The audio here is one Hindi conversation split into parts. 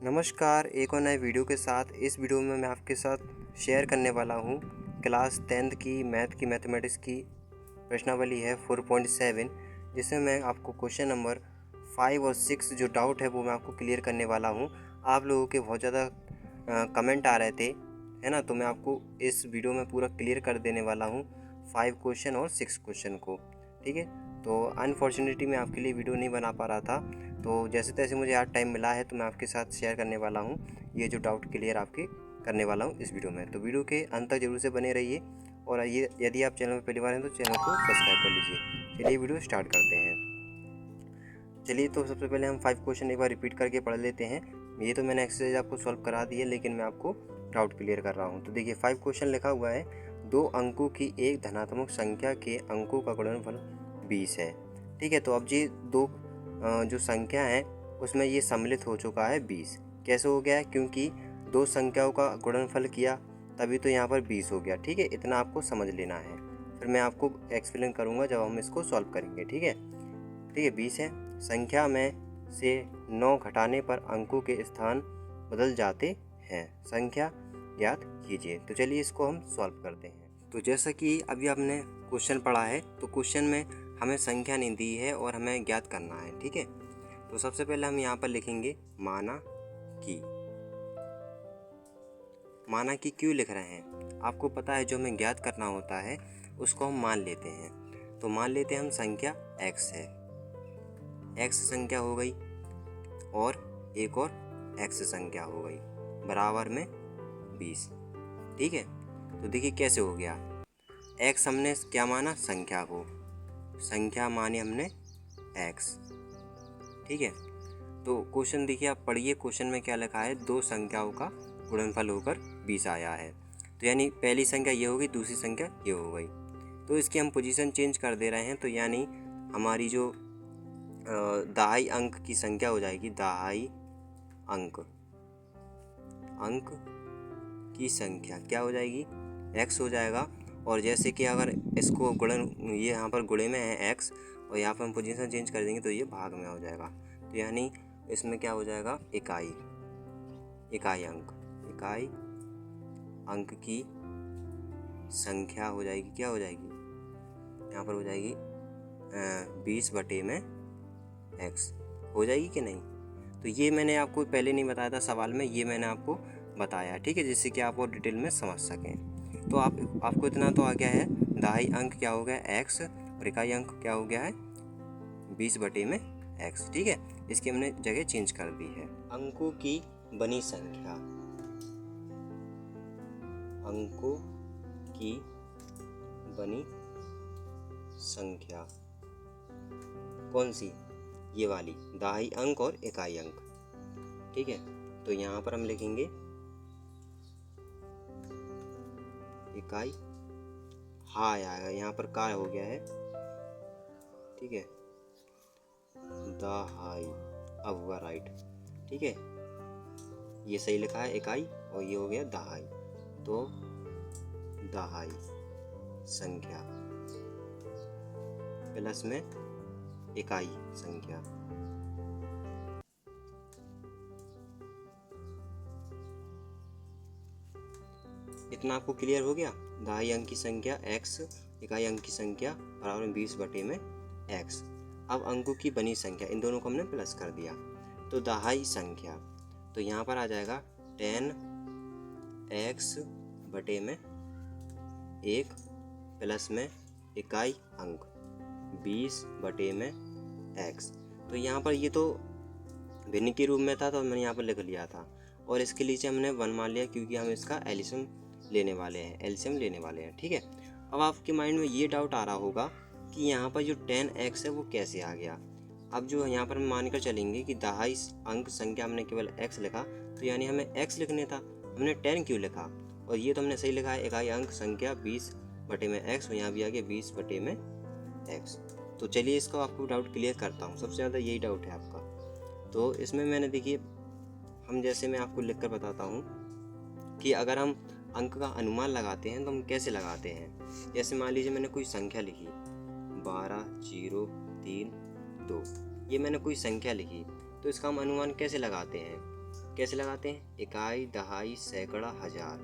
नमस्कार, एक और नए वीडियो के साथ। इस वीडियो में मैं आपके साथ शेयर करने वाला हूँ क्लास 10th की मैथ की मैथमेटिक्स की प्रश्नावली है 4.7, जिसमें मैं आपको क्वेश्चन नंबर 5 और 6 जो डाउट है वो मैं आपको क्लियर करने वाला हूँ। आप लोगों के बहुत ज़्यादा कमेंट आ रहे थे, है ना, तो मैं आपको इस वीडियो में पूरा क्लियर कर देने वाला हूँ 5 क्वेश्चन और 6 क्वेश्चन को। ठीक है, तो अनफॉर्चुनेटली मैं आपके लिए वीडियो नहीं बना पा रहा था, तो जैसे तैसे मुझे आज टाइम मिला है तो मैं आपके साथ शेयर करने वाला हूँ ये जो डाउट क्लियर आपके करने वाला हूँ इस वीडियो में। तो वीडियो के अंत तक जरूर से बने रहिए, और ये यदि आप चैनल पर पहली बार हैं तो चैनल को सब्सक्राइब कर लीजिए। चलिए वीडियो स्टार्ट करते हैं। चलिए, तो सबसे पहले हम 5 क्वेश्चन एक बार रिपीट करके पढ़ लेते हैं। ये तो मैंने एक्सरसाइज आपको सॉल्व करा दी है, लेकिन मैं आपको डाउट क्लियर कर रहा हूँ। तो देखिए 5 क्वेश्चन लिखा हुआ है, 2 अंकों की एक धनात्मक संख्या के अंकों का गुणनफल 20 है। ठीक है, तो अब ये दो जो संख्या है उसमें ये सम्मिलित हो चुका है 20। कैसे हो गया है? क्योंकि दो संख्याओं का गुणनफल किया तभी तो यहाँ पर 20 हो गया। ठीक है, इतना आपको समझ लेना है, फिर मैं आपको एक्सप्लेन करूँगा जब हम इसको सॉल्व करेंगे। ठीक है, 20 है। संख्या में से 9 घटाने पर अंकों के स्थान बदल जाते हैं। संख्या ज्ञात कीजिए। तो चलिए इसको हम सॉल्व करते हैं। तो जैसा कि अभी आपने क्वेश्चन पढ़ा है, तो क्वेश्चन में हमें संख्या नहीं दी है और हमें ज्ञात करना है। ठीक है, तो सबसे पहले हम यहाँ पर लिखेंगे माना कि। माना कि क्यों लिख रहे हैं? आपको पता है जो हमें ज्ञात करना होता है उसको हम मान लेते हैं। तो मान लेते हैं हम संख्या x है, x संख्या हो गई और एक और x संख्या हो गई बराबर में 20। ठीक है, तो देखिए कैसे हो गया। x हमने क्या माना? संख्या को। संख्या माने हमने x। ठीक है, तो क्वेश्चन देखिए, आप पढ़िए। क्वेश्चन में क्या लिखा है? दो संख्याओं का गुणनफल होकर 20 आया है। तो यानी पहली संख्या ये होगी, दूसरी संख्या ये हो गई। तो इसकी हम पोजीशन चेंज कर दे रहे हैं। तो यानी हमारी जो दहाई अंक की संख्या हो जाएगी, दहाई अंक की संख्या क्या हो जाएगी? x हो जाएगा। और जैसे कि अगर इसको गुणन, ये यहाँ पर गुणे में है x, और यहाँ पर हम पोजीशन चेंज कर देंगे तो ये भाग में हो जाएगा। तो यानी इसमें क्या हो जाएगा? इकाई अंक की संख्या हो जाएगी। क्या हो जाएगी? यहाँ पर हो जाएगी 20 बटे में x। हो जाएगी कि नहीं? तो ये मैंने आपको पहले नहीं बताया था सवाल में, ये मैंने आपको बताया। ठीक है, जिससे कि आप और डिटेल में समझ सकें। तो आपको इतना तो आ गया है, दहाई अंक क्या हो गया? x, और इकाई अंक क्या हो गया है? 20 बटे में x। ठीक है, इसकी हमने जगह चेंज कर दी है। अंकों की बनी संख्या, अंकों की बनी संख्या कौन सी? ये वाली, दहाई अंक और इकाई अंक। ठीक है, तो यहाँ पर हम लिखेंगे इकाई, हा आएगा, यहाँ पर का हो गया है। ठीक है, दहाई अब हुआ राइट। ठीक है, ये सही लिखा है इकाई, और ये हो गया दहाई। तो दहाई संख्या प्लस में इकाई संख्या। इतना आपको क्लियर हो गया? दहाई अंक की संख्या x, इकाई अंक की संख्या बराबर में 20 बटे में x। अब अंकों की बनी संख्या, इन दोनों को हमने प्लस कर दिया। तो दहाई संख्या, तो यहाँ पर आ जाएगा 10x बटे में 1 प्लस में इकाई अंक 20 बटे में x। तो यहाँ पर ये तो भिन्न के रूप में था, तो मैंने यहाँ पर लिख लिया था, और इसके नीचे हमने 1 मान लिया क्योंकि हम इसका एलसीएम लेने वाले हैं। ठीक है, अब आपके माइंड में ये डाउट आ रहा होगा कि यहाँ पर जो 10x है वो कैसे आ गया। अब जो यहाँ पर हम मानकर चलेंगे कि दहाई अंक संख्या हमने केवल x लिखा, तो यानी हमें x लिखने था, हमने 10 क्यों लिखा? और ये तो हमने सही लिखा है, इकाई अंक संख्या 20 बटे में x, और यहाँ भी आ गया 20 बटे में x। तो चलिए इसको आपको डाउट क्लियर करता हूँ। सबसे ज़्यादा यही डाउट है आपका। तो इसमें मैंने देखिए, हम जैसे मैं आपको लिख कर बताता हूँ कि अगर हम अंक का अनुमान लगाते हैं तो हम कैसे लगाते हैं। जैसे मान लीजिए मैंने कोई संख्या लिखी 12, 0, 3, 2, ये मैंने कोई संख्या लिखी, तो इसका हम अनुमान कैसे लगाते हैं? कैसे लगाते हैं? इकाई, दहाई, सैकड़ा, हजार,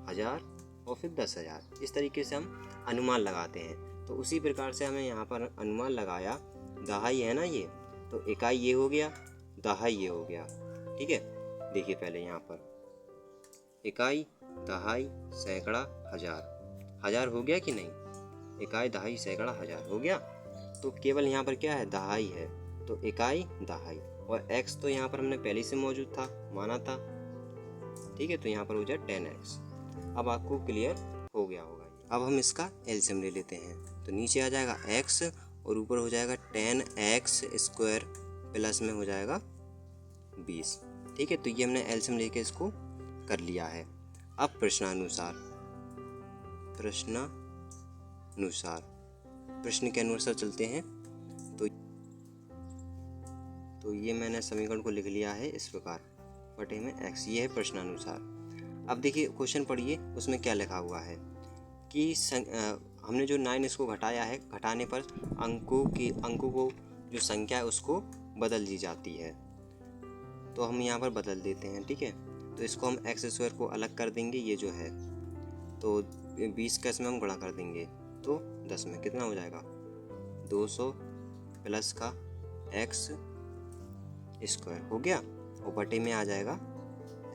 हजार और फिर 10,000, इस तरीके से हम अनुमान लगाते हैं। तो उसी प्रकार से हमें यहाँ पर अनुमान लगाया, दहाई है ना ये, तो इकाई ये हो गया, दहाई ये हो गया। ठीक है, देखिए पहले यहाँ पर इकाई, दहाई, सैकड़ा, हजार, हजार हो गया कि नहीं? इकाई, दहाई, सैकड़ा, हजार हो गया। तो केवल यहाँ पर क्या है? दहाई है, तो इकाई, दहाई, और x तो यहाँ पर हमने पहले से मौजूद था, माना था। ठीक है, तो यहाँ पर हो जाए 10x। अब आपको क्लियर हो गया होगा। अब हम इसका एलसीएम ले लेते हैं, तो नीचे आ जाएगा x और ऊपर हो जाएगा 10x स्क्वायर प्लस में हो जाएगा 20। ठीक है, तो ये हमने एलसीएम लेके इसको कर लिया है। अब प्रश्न के अनुसार चलते हैं। तो ये मैंने समीकरण को लिख लिया है इस प्रकार, बटे में x, ये है प्रश्नानुसार। अब देखिए क्वेश्चन पढ़िए, उसमें क्या लिखा हुआ है कि हमने जो 9 इसको घटाया है, घटाने पर अंकों को जो संख्या है उसको बदल दी जाती है, तो हम यहाँ पर बदल देते हैं। ठीक है, तो इसको हम एक्स स्क्वायर को अलग कर देंगे, ये जो है तो 20 का इसमें हम गुणा कर देंगे, तो 10 में कितना हो जाएगा? 200 प्लस का एक्स स्क्वायर हो गया, और बटे में आ जाएगा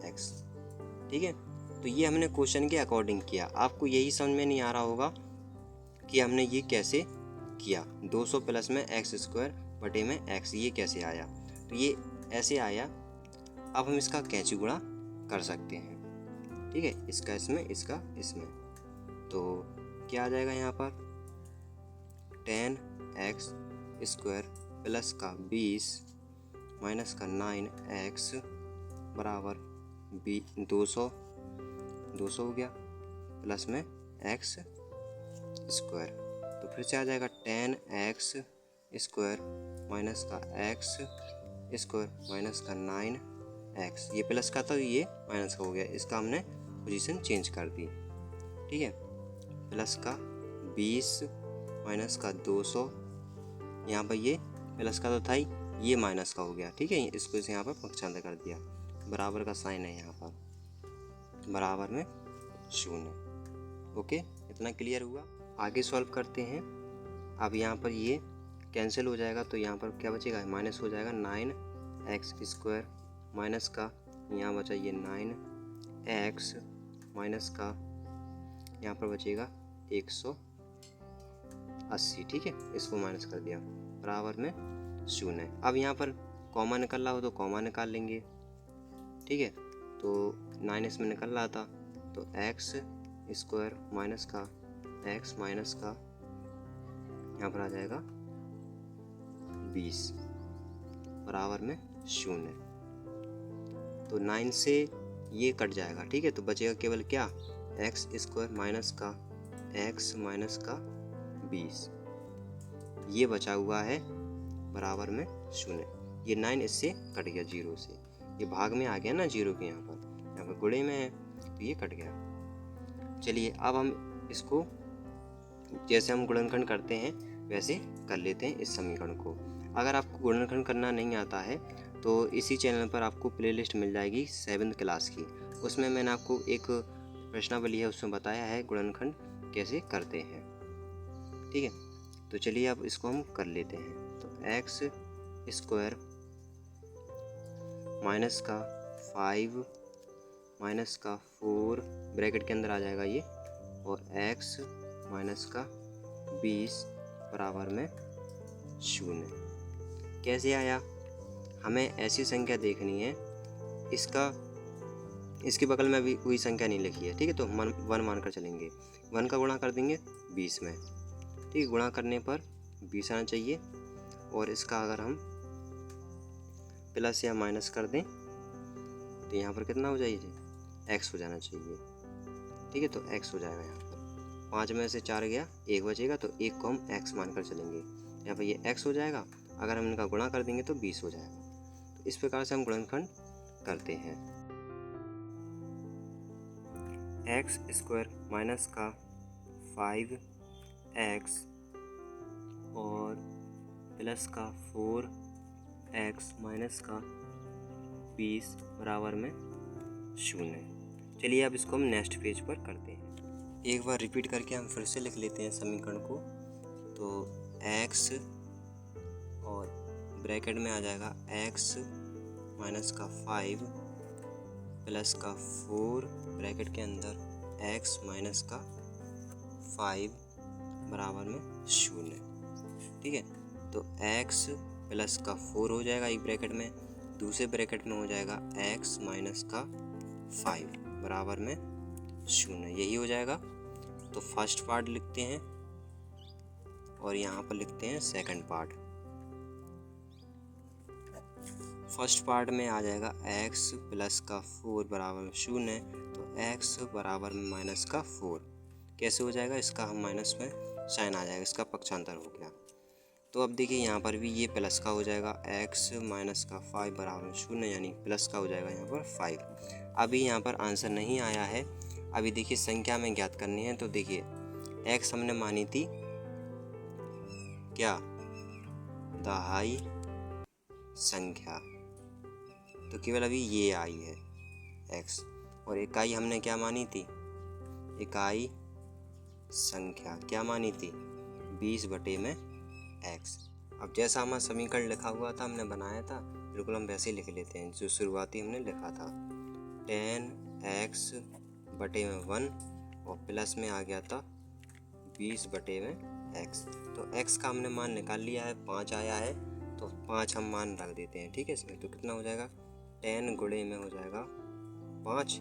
x। ठीक है, तो ये हमने क्वेश्चन के अकॉर्डिंग किया। आपको यही समझ में नहीं आ रहा होगा कि हमने ये कैसे किया। 200 प्लस में एक्स स्क्वायर बटे में x, ये कैसे आया? तो ये ऐसे आया। अब हम इसका कैंची गुणा कर सकते हैं। ठीक है, इसका इसमें, इसका इसमें, तो क्या आ जाएगा यहाँ पर? 10x स्क्वायर प्लस का 20 माइनस का 9x बराबर 200 हो गया, प्लस में x स्क्वायर, तो फिर से आ जाएगा 10x स्क्वायर माइनस का x स्क्वायर माइनस का 9x, ये प्लस का था, ये माइनस का हो गया, इसका हमने पोजीशन चेंज कर दी। ठीक है, प्लस का 20 माइनस का 200, यहाँ पर ये प्लस का तो था ही, ये माइनस का हो गया। ठीक है, इसको इसे यहाँ पर पक्षांतर कर दिया, बराबर का साइन है यहाँ पर, बराबर में 0। ओके, इतना क्लियर हुआ। आगे सॉल्व करते हैं। अब यहाँ पर ये कैंसिल हो जाएगा, तो यहाँ पर क्या बचेगा? माइनस हो जाएगा 9x स्क्वायर माइनस का, यहाँ बचा ये 9x माइनस का, यहाँ पर बचेगा 180। ठीक है, इसको माइनस कर दिया, बराबर में 0। अब यहाँ पर कॉमा निकल रहा हो तो कॉमा निकाल लेंगे। ठीक है, तो 9 इसमें निकल रहा था, तो x स्क्वायर माइनस का x माइनस का, यहाँ पर आ जाएगा 20 बराबर में 0। तो 9 से ये कट जाएगा। ठीक है, तो बचेगा केवल क्या? x स्क्वायर माइनस का x माइनस का 20, ये बचा हुआ है, बराबर में 0। ये 9 इससे कट गया, 0 से, ये भाग में आ गया ना 0 के, यहाँ पर गुणे में है, तो ये कट गया। चलिए अब हम इसको जैसे हम गुणनखंड करते हैं वैसे कर लेते हैं इस समीकरण को। अगर आपको गुणनखंड करना नहीं आता है तो इसी चैनल पर आपको प्लेलिस्ट मिल जाएगी 7th क्लास की, उसमें मैंने आपको एक प्रश्नावली है, उसमें बताया है गुणनखंड कैसे करते हैं। ठीक है, तो चलिए अब इसको हम कर लेते हैं। तो x स्क्वायर माइनस का 5 माइनस का 4 ब्रैकेट के अंदर आ जाएगा ये, और x माइनस का 20 बराबर में 0। कैसे आया? हमें ऐसी संख्या देखनी है, इसके बगल में भी कोई संख्या नहीं लिखी है। ठीक है, तो 1 मानकर चलेंगे, 1 का गुणा कर देंगे 20 में। ठीक, गुणा करने पर 20 आना चाहिए, और इसका अगर हम प्लस या माइनस कर दें तो यहाँ पर कितना हो जाएगा? x हो जाना चाहिए। ठीक है, तो x हो जाएगा। यहाँ पर 5 में से 4 गया, 1 बचेगा, तो 1 को हम x मानकर चलेंगे, यहाँ पर ये x हो जाएगा। अगर हम इनका गुणा कर देंगे तो 20 हो जाएगा। तो इस प्रकार से हम गुणनखंड करते हैं। x स्क्वायर माइनस का 5x और प्लस का 4x माइनस का 20 बराबर में 0। चलिए अब इसको हम नेक्स्ट पेज पर करते हैं। एक बार रिपीट करके हम फिर से लिख लेते हैं समीकरण को। तो x और ब्रैकेट में आ जाएगा x माइनस का 5 प्लस का 4 ब्रैकेट के अंदर x माइनस का 5 बराबर में 0। ठीक है, तो x प्लस का 4 हो जाएगा एक ब्रैकेट में, दूसरे ब्रैकेट में हो जाएगा x माइनस का 5 बराबर में 0। यही हो जाएगा। तो फर्स्ट पार्ट लिखते हैं और यहाँ पर लिखते हैं सेकंड पार्ट। फर्स्ट पार्ट में आ जाएगा x प्लस का 4 बराबर में 0, तो x बराबर में माइनस का 4 कैसे हो जाएगा, इसका हम माइनस में साइन आ जाएगा, इसका पक्षांतर हो गया। तो अब देखिए यहाँ पर भी ये प्लस का हो जाएगा, x माइनस का 5 बराबर में 0 यानी प्लस का हो जाएगा यहाँ पर 5। अभी यहाँ पर आंसर नहीं आया है, अभी देखिए संख्या में ज्ञात करनी है। तो देखिए x हमने मानी थी क्या, दहाई संख्या, तो केवल अभी ये आई है x, और इकाई हमने क्या मानी थी, इकाई संख्या क्या मानी थी, 20 बटे में x। अब जैसा हमारा समीकरण लिखा हुआ था, हमने बनाया था, बिल्कुल हम वैसे ही लिख लेते हैं जो शुरुआती हमने लिखा था। 10x बटे में 1 और प्लस में आ गया था 20 बटे में x। तो x का हमने मान निकाल लिया है, 5 आया है, तो 5 हम मान रख देते हैं। ठीक है, इसमें तो कितना हो जाएगा, 10 गुणे में हो जाएगा 5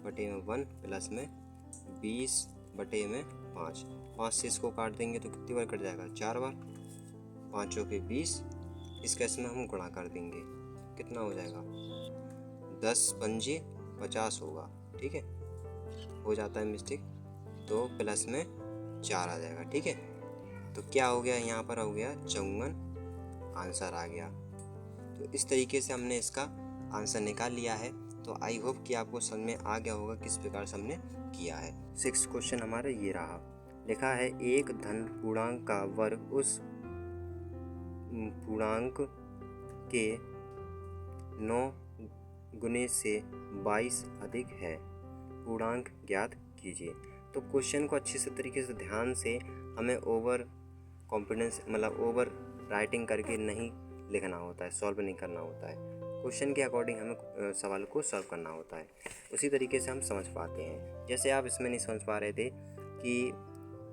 बटे में 1 प्लस में 20 बटे में 5। 5 से इसको काट देंगे तो कितनी बार कट जाएगा, 4 बार, 5 के 20। इसका इसमें हम गुणा कर देंगे, कितना हो जाएगा, 10 पंजे 50 होगा। ठीक है, हो जाता है मिस्टेक, तो प्लस में 4 आ जाएगा। ठीक है, तो क्या हो गया, यहाँ पर हो गया 54 आंसर आ गया। तो इस तरीके से हमने इसका आंसर निकाल लिया है। तो आई होप कि आपको समझ में आ गया होगा किस प्रकार से हमने किया है। 6th क्वेश्चन हमारा ये रहा, लिखा है एक धन पूर्णांक का वर्ग उस पूर्णांक के 9 गुने से 22 अधिक है, पूर्णांक ज्ञात कीजिए। तो क्वेश्चन को अच्छे से तरीके से ध्यान से हमें ओवर कॉन्फिडेंस मतलब ओवर राइटिंग करके नहीं लिखना होता है, सॉल्व नहीं करना होता है। क्वेश्चन के अकॉर्डिंग हमें सवाल को सॉल्व करना होता है, उसी तरीके से हम समझ पाते हैं। जैसे आप इसमें नहीं समझ पा रहे थे कि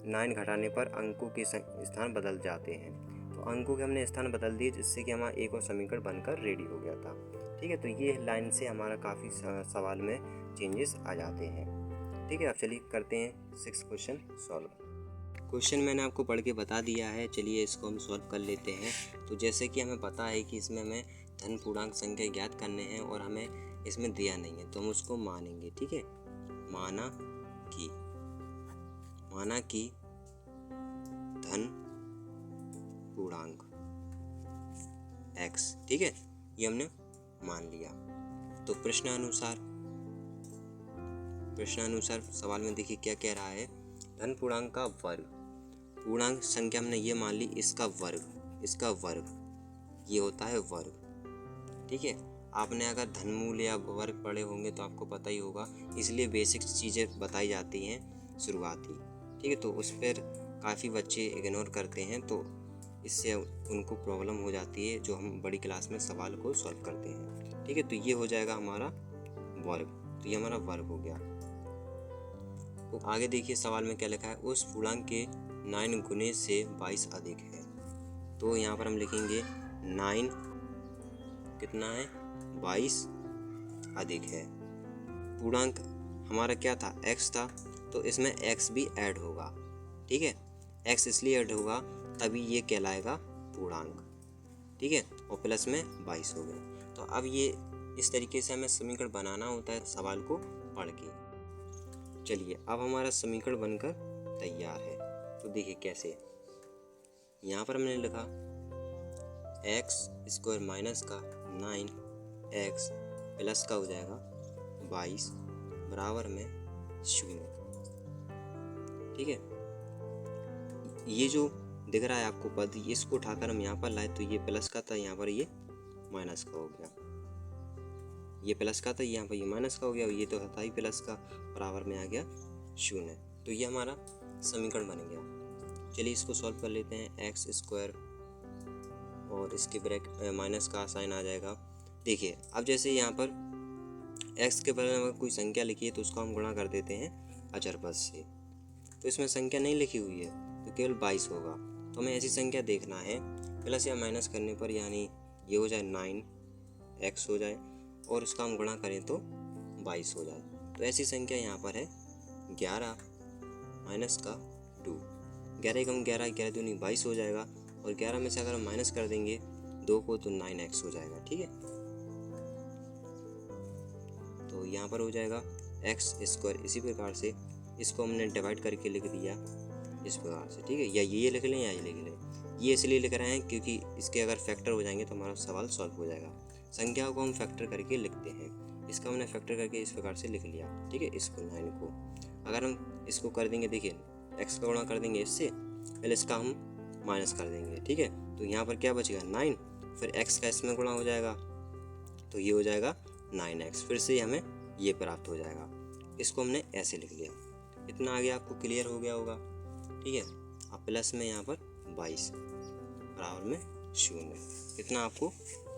9 घटाने पर अंकों के स्थान बदल जाते हैं, तो अंकों के हमने स्थान बदल दिए, जिससे कि हमारा एक और समीकरण बनकर रेडी हो गया था। ठीक है, तो ये लाइन से हमारा काफ़ी सवाल में चेंजेस आ जाते हैं। ठीक है, अब चलिए करते हैं 6th क्वेश्चन सॉल्व। क्वेश्चन मैंने आपको पढ़ के बता दिया है, चलिए इसको हम सॉल्व कर लेते हैं। तो जैसे कि हमें पता है कि इसमें हमें धन पूर्णांक संख्या ज्ञात करने हैं और हमें इसमें दिया नहीं है, तो हम उसको मानेंगे। ठीक है, माना कि धन पूर्णांक x। ठीक है, ये हमने मान लिया। तो प्रश्नानुसार सवाल में देखिए क्या कह रहा है, धन पूर्णांक का वर्ग, पूर्णांक संख्या हमने ये मान ली, इसका वर्ग ये होता है वर्ग। ठीक है, आपने अगर धनमूल या वर्ग पढ़े होंगे तो आपको पता ही होगा, इसलिए बेसिक चीज़ें बताई जाती हैं शुरुआती। ठीक है, तो उस पर काफ़ी बच्चे इग्नोर करते हैं, तो इससे उनको प्रॉब्लम हो जाती है जो हम बड़ी क्लास में सवाल को सॉल्व करते हैं। ठीक है, तो ये हो जाएगा हमारा वर्ग, तो ये हमारा वर्ग हो गया। तो आगे देखिए सवाल में क्या लिखा है, उस पूर्णांक के 9 गुने से 22 अधिक है। तो यहाँ पर हम लिखेंगे 9 कितना है, 22 अधिक है। पूर्णांक हमारा क्या था, x था, तो इसमें x भी ऐड होगा। ठीक है, x इसलिए ऐड होगा तभी ये कहलाएगा पूर्णांक। ठीक है, और प्लस में 22 हो गया। तो अब ये इस तरीके से हमें समीकरण बनाना होता है सवाल को पढ़ के। चलिए अब हमारा समीकरण बनकर तैयार है। तो देखिए कैसे, यहाँ पर हमने लिखा x² माइनस का 9x प्लस का हो जाएगा 22 बराबर में 0। ठीक है, ये जो दिख रहा है आपको पद, इसको उठाकर हम यहाँ पर लाए तो ये प्लस का था, यहाँ पर ये माइनस का हो गया। ये प्लस का था, यहाँ पर ये माइनस का हो गया, और ये तो था ही प्लस का, बराबर में आ गया 0। तो ये हमारा समीकरण बन गया। चलिए इसको सॉल्व कर लेते हैं। एक्स स्क्वायर और इसके माइनस का साइन आ जाएगा। देखिए अब जैसे यहाँ पर x के बगल में कोई संख्या लिखी है तो उसको हम गुणा कर देते हैं अचर पद से। तो इसमें संख्या नहीं लिखी हुई है तो केवल 22 होगा। तो हमें ऐसी संख्या देखना है प्लस या माइनस करने पर, यानी ये हो जाए 9x हो जाए और उसका हम गुणा करें तो 22 हो जाए। तो ऐसी संख्या यहाँ पर है 11 माइनस का 2। 11 कम 11, 11 दूनी 22 हो जाएगा, और 11 में से अगर हम माइनस कर देंगे 2 को तो 9x हो जाएगा। ठीक है, तो यहाँ पर हो जाएगा एक्स स्क्वायर। इसी प्रकार से इसको हमने डिवाइड करके लिख दिया इस प्रकार से। ठीक है, या ये लिख लें या ये लिख लें। ये इसलिए लिख रहे हैं क्योंकि इसके अगर फैक्टर हो जाएंगे तो हमारा सवाल सॉल्व हो जाएगा। संख्याओं को हम फैक्टर करके लिखते हैं। इसका हमने फैक्टर करके इस प्रकार से लिख लिया। ठीक है, इसको 9 को अगर हम इसको कर देंगे, देखिए एक्स का गुणा कर देंगे इससे, पहले इसका हम माइनस कर देंगे। ठीक है, तो यहाँ पर क्या बचेगा 9, फिर एक्स का इसमें गुणा हो जाएगा तो ये हो जाएगा 9x, फिर से हमें ये प्राप्त हो जाएगा। इसको हमने ऐसे लिख लिया। इतना आगे आपको क्लियर हो गया होगा। ठीक है, अब प्लस में यहाँ पर 22 बराबर में 0, इतना आपको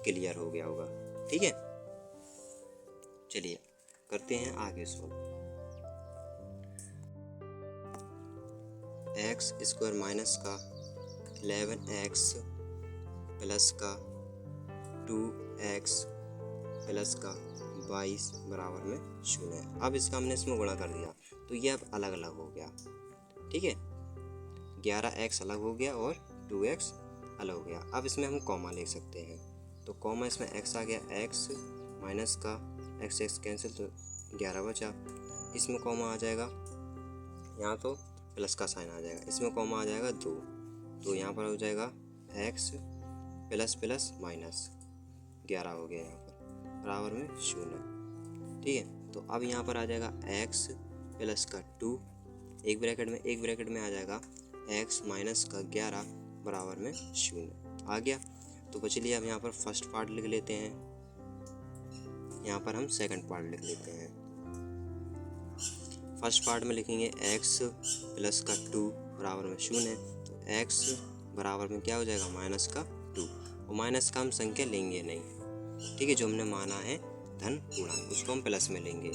क्लियर हो गया होगा। ठीक है, चलिए करते हैं आगे सॉल्व। एक्स स्क्वायर माइनस का 11x प्लस का 2x प्लस का 22 बराबर में 0। अब इसका हमने इसमें गुणा कर दिया तो ये अब अलग अलग हो गया। ठीक है, 11x अलग हो गया और 2x अलग हो गया। अब इसमें हम कॉमा ले सकते हैं, तो कॉमा इसमें x आ गया, x माइनस का x कैंसिल तो 11 बचा। इसमें कॉमा आ जाएगा, यहाँ तो प्लस का साइन आ जाएगा, इसमें कॉमा आ जाएगा 2, तो यहाँ पर हो जाएगा x प्लस प्लस माइनस 11 हो गया यहाँ पर बराबर में 0। ठीक है, तो अब यहाँ पर आ जाएगा x प्लस का 2, एक ब्रैकेट में आ जाएगा x माइनस का 11 बराबर में 0 आ गया। तो चलिए अब यहाँ पर फर्स्ट पार्ट लिख लेते हैं, यहाँ पर हम सेकंड पार्ट लिख लेते हैं। फर्स्ट पार्ट में लिखेंगे x प्लस का 2 बराबर में 0, तो x बराबर में क्या हो जाएगा माइनस का 2, और माइनस का हम संख्या लेंगे नहीं। ठीक है, जो हमने माना है धन पूर्णांक उसको हम प्लस में लेंगे।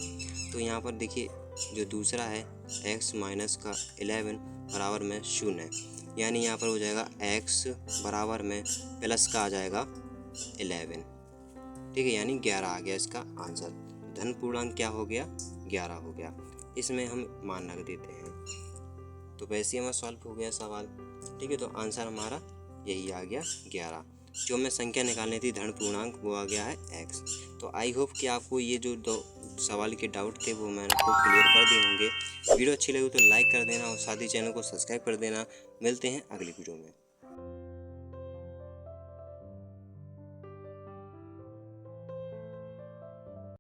तो यहाँ पर देखिए जो दूसरा है x माइनस का 11 बराबर में 0, यानी यहाँ पर हो जाएगा x बराबर में प्लस का आ जाएगा 11। ठीक है, यानी 11 आ गया इसका आंसर। धन पूर्णांक क्या हो गया 11 हो गया। इसमें हम मान रख देते हैं, तो वैसे ही हमारा सॉल्व हो गया सवाल। ठीक है, तो आंसर हमारा यही आ गया 11। जो हमें संख्या निकालनी थी धन पूर्णांक वो आ गया है x। तो आई होप कि आपको ये जो दो सवाल के डाउट थे वो मैंने आपको क्लियर कर दिए होंगे। वीडियो अच्छी लगी तो लाइक कर देना और साथ ही चैनल को सब्सक्राइब कर देना। मिलते हैं अगली वीडियो में।